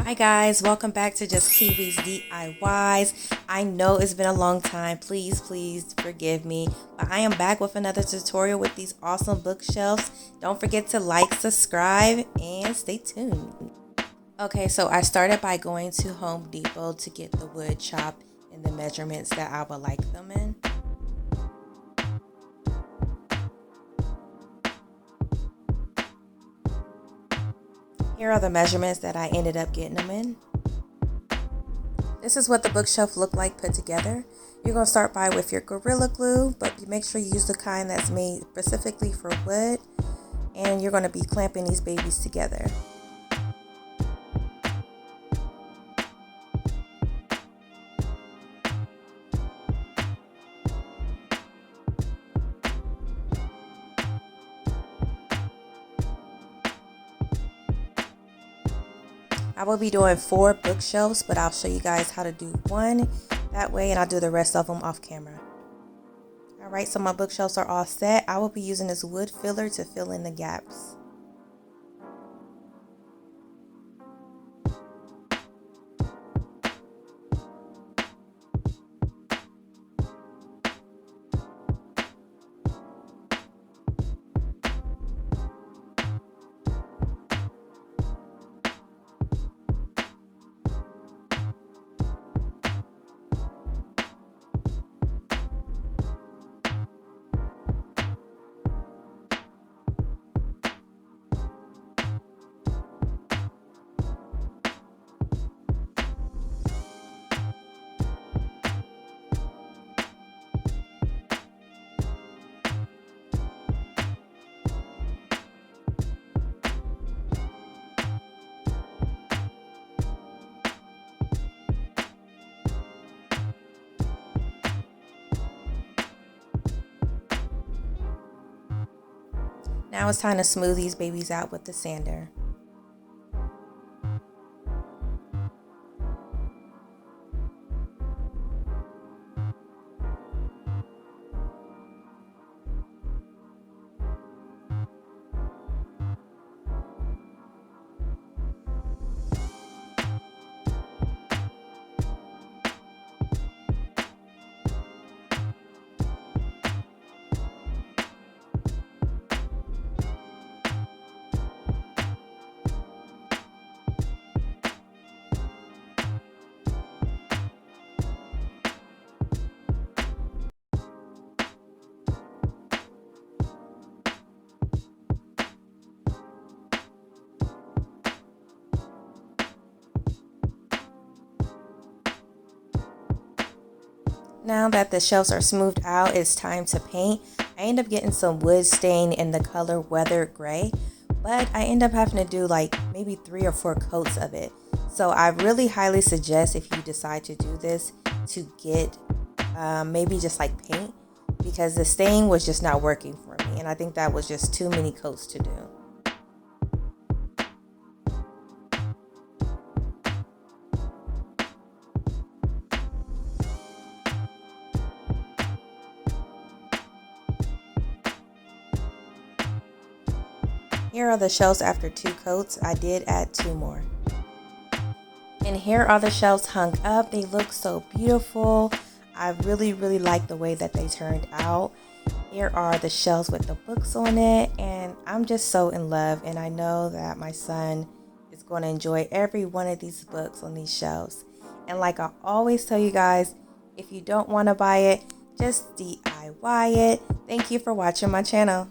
Hi guys, welcome back to Just Kiwi's DIYs. I know it's been a long time. Please forgive me. But I am back with another tutorial with these awesome bookshelves. Don't forget to like, subscribe, and stay tuned. Okay, so I started by going to Home Depot to get the wood chopped in the measurements that I would like them in. Here are the measurements that I ended up getting them in. This is what the bookshelf looked like put together. You're going to start by with your Gorilla Glue, but you make sure you use the kind that's made specifically for wood. And you're going to be clamping these babies together. I will be doing 4 bookshelves, but I'll show you guys how to do one that way, and I'll do the rest of them off camera. Alright, so my bookshelves are all set. I will be using this wood filler to fill in the gaps. Now it's time to smooth these babies out with the sander. Now that the shelves are smoothed out, it's time to paint. I end up getting some wood stain in the color Weathered Gray, but I end up having to do like maybe 3 or 4 coats of it. So I really highly suggest, if you decide to do this, to get maybe just like paint, because the stain was just not working for me, and I think that was just too many coats to do. Here are the shelves after 2 coats. I did add 2 more. And here are the shelves hung up. They look so beautiful. I really like the way that they turned out. Here are the shelves with the books on it, and I'm just so in love, and I know that my son is going to enjoy every one of these books on these shelves. And like I always tell you guys, if you don't want to buy it, just DIY it. Thank you for watching my channel.